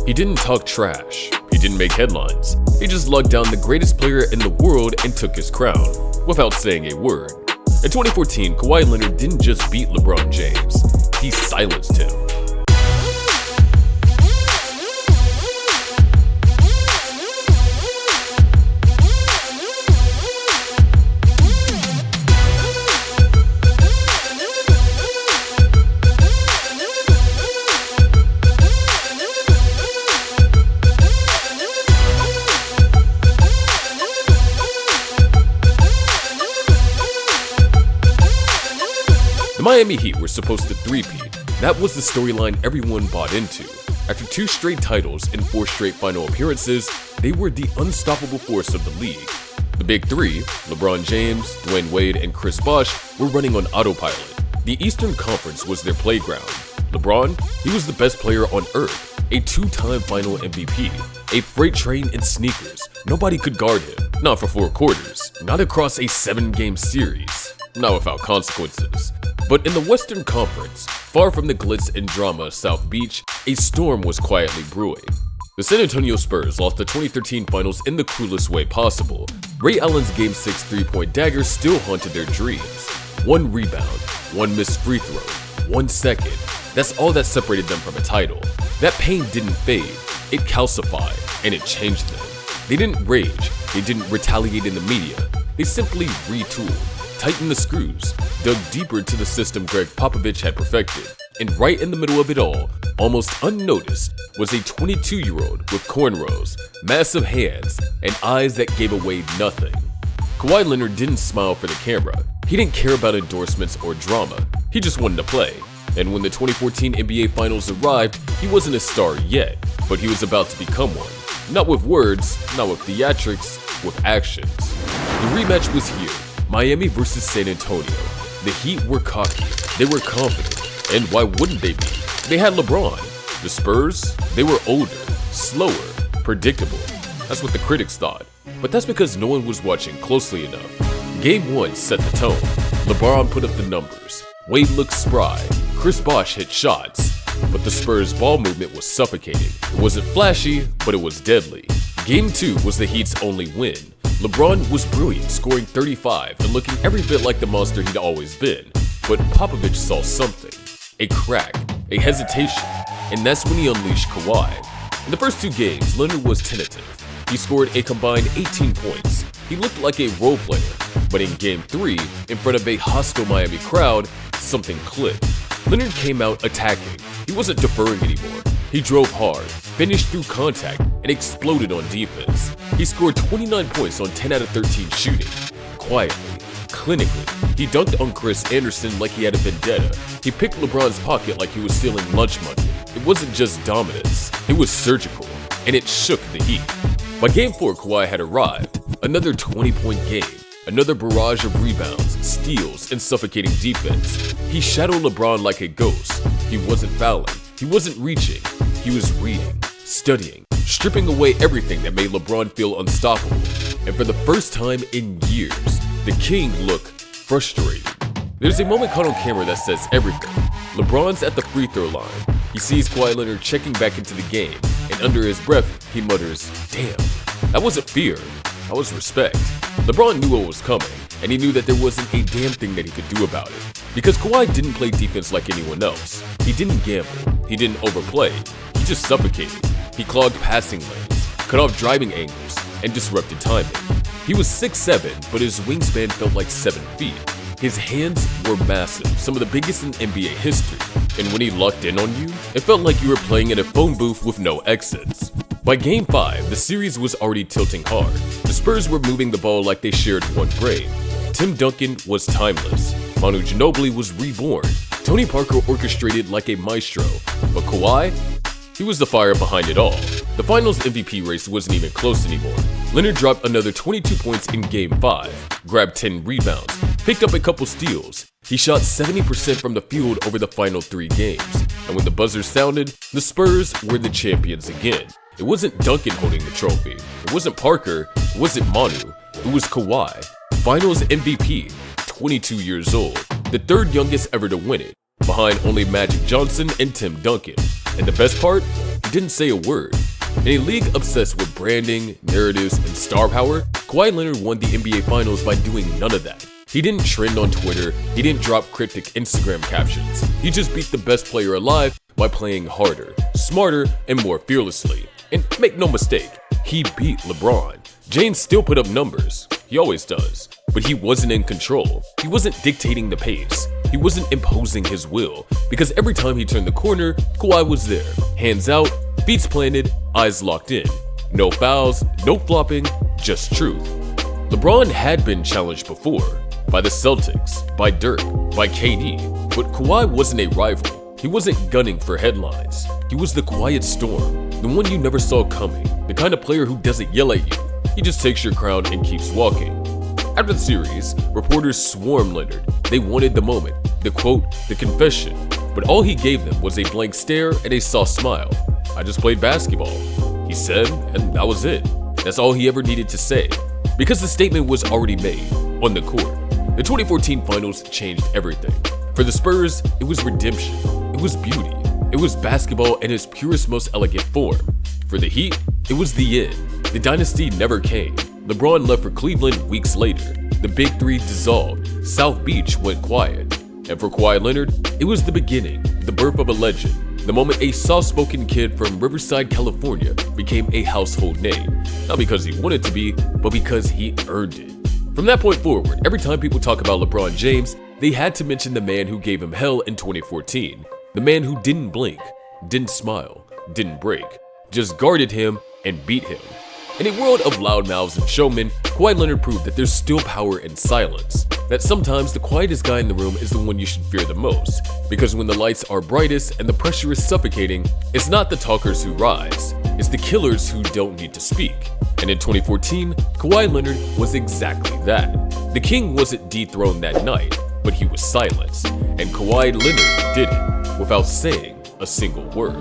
He didn't talk trash. He didn't make headlines. He just lugged down the greatest player in the world and took his crown, without saying a word. In 2014, Kawhi Leonard didn't just beat LeBron James, he silenced him. The Miami Heat were supposed to three-peat. That was the storyline everyone bought into. After 2 straight titles and 4 straight final appearances, they were the unstoppable force of the league. The big three, LeBron James, Dwyane Wade, and Chris Bosh, were running on autopilot. The Eastern Conference was their playground. LeBron, he was the best player on earth, a 2-time final MVP, a freight train in sneakers. Nobody could guard him, not for 4 quarters, not across a 7-game series, not without consequences. But in the Western Conference, far from the glitz and drama of South Beach, a storm was quietly brewing. The San Antonio Spurs lost the 2013 finals in the cruelest way possible. Ray Allen's Game 6 3-point dagger still haunted their dreams. 1 rebound, 1 missed free throw, 1 second. That's all that separated them from a title. That pain didn't fade, it calcified, and it changed them. They didn't rage, they didn't retaliate in the media, they simply retooled. Tightened the screws, dug deeper into the system Greg Popovich had perfected, and right in the middle of it all, almost unnoticed, was a 22-year-old with cornrows, massive hands, and eyes that gave away nothing. Kawhi Leonard didn't smile for the camera. He didn't care about endorsements or drama. He just wanted to play. And when the 2014 NBA Finals arrived, he wasn't a star yet, but he was about to become one. Not with words, not with theatrics, with actions. The rematch was here. Miami versus San Antonio. The Heat were cocky, they were confident, and why wouldn't they be? They had LeBron. The Spurs, they were older, slower, predictable. That's what the critics thought. But that's because no one was watching closely enough. Game 1 set the tone. LeBron put up the numbers. Wade looked spry. Chris Bosh hit shots. But the Spurs' ball movement was suffocating. It wasn't flashy, but it was deadly. Game 2 was the Heat's only win. LeBron was brilliant, scoring 35 and looking every bit like the monster he'd always been. But Popovich saw something. A crack, a hesitation, and that's when he unleashed Kawhi. In the first 2 games, Leonard was tentative. He scored a combined 18 points. He looked like a role player. But in Game 3, in front of a hostile Miami crowd, something clicked. Leonard came out attacking. He wasn't deferring anymore. He drove hard, finished through contact, and exploded on defense. He scored 29 points on 10 out of 13 shooting. Quietly, clinically, he dunked on Chris Anderson like he had a vendetta. He picked LeBron's pocket like he was stealing lunch money. It wasn't just dominance, it was surgical, and it shook the Heat. By Game 4, Kawhi had arrived. Another 20-point game. Another barrage of rebounds, steals, and suffocating defense. He shadowed LeBron like a ghost. He wasn't fouling. He wasn't reaching. He was reading, studying, stripping away everything that made LeBron feel unstoppable. And for the first time in years, the King looked frustrated. There's a moment caught on camera that says everything. LeBron's at the free throw line. He sees Kawhi Leonard checking back into the game, and under his breath, he mutters, "Damn, that wasn't fear, that was respect." LeBron knew what was coming, and he knew that there wasn't a damn thing that he could do about it. Because Kawhi didn't play defense like anyone else. He didn't gamble, he didn't overplay, he just suffocated. He clogged passing lanes, cut off driving angles, and disrupted timing. He was 6'7", but his wingspan felt like 7 feet. His hands were massive, some of the biggest in NBA history. And when he locked in on you, it felt like you were playing in a phone booth with no exits. By Game 5, the series was already tilting hard. The Spurs were moving the ball like they shared one brain. Tim Duncan was timeless. Manu Ginobili was reborn. Tony Parker orchestrated like a maestro. But Kawhi? He was the fire behind it all. The finals MVP race wasn't even close anymore. Leonard dropped another 22 points in Game 5, grabbed 10 rebounds, picked up a couple steals. He shot 70% from the field over the final 3 games. And when the buzzer sounded, the Spurs were the champions again. It wasn't Duncan holding the trophy. It wasn't Parker. It wasn't Manu. It was Kawhi. Finals MVP, 22 years old, the 3rd youngest ever to win it, behind only Magic Johnson and Tim Duncan. And the best part? he didn't say a word. In a league obsessed with branding, narratives, and star power, Kawhi Leonard won the NBA Finals by doing none of that. He didn't trend on Twitter, he didn't drop cryptic Instagram captions. He just beat the best player alive by playing harder, smarter, and more fearlessly. And make no mistake, he beat LeBron. James still put up numbers, he always does, but he wasn't in control. He wasn't dictating the pace. He wasn't imposing his will, because every time he turned the corner, Kawhi was there. Hands out, feet planted, eyes locked in. No fouls, no flopping, just truth. LeBron had been challenged before, by the Celtics, by Dirk, by KD, but Kawhi wasn't a rival. He wasn't gunning for headlines. He was the quiet storm, the one you never saw coming, the kind of player who doesn't yell at you. He just takes your crown and keeps walking. After the series, reporters swarmed Leonard. They wanted the moment, the quote, the confession, but all he gave them was a blank stare and a soft smile. "I just played basketball," he said, and that was it. That's all he ever needed to say, because the statement was already made on the court. The 2014 Finals changed everything. For the Spurs, it was redemption, it was beauty, it was basketball in its purest, most elegant form. For the Heat, it was the end. The dynasty never came. LeBron left for Cleveland weeks later. The Big Three dissolved. South Beach went quiet. And for Kawhi Leonard, it was the beginning, the birth of a legend. The moment a soft-spoken kid from Riverside, California became a household name. Not because he wanted to be, but because he earned it. From that point forward, every time people talk about LeBron James, they had to mention the man who gave him hell in 2014. The man who didn't blink, didn't smile, didn't break, just guarded him and beat him. In a world of loudmouths and showmen, Kawhi Leonard proved that there's still power in silence. That sometimes the quietest guy in the room is the one you should fear the most. Because when the lights are brightest and the pressure is suffocating, it's not the talkers who rise, it's the killers who don't need to speak. And in 2014, Kawhi Leonard was exactly that. The king wasn't dethroned that night, but he was silenced. And Kawhi Leonard did it without saying a single word.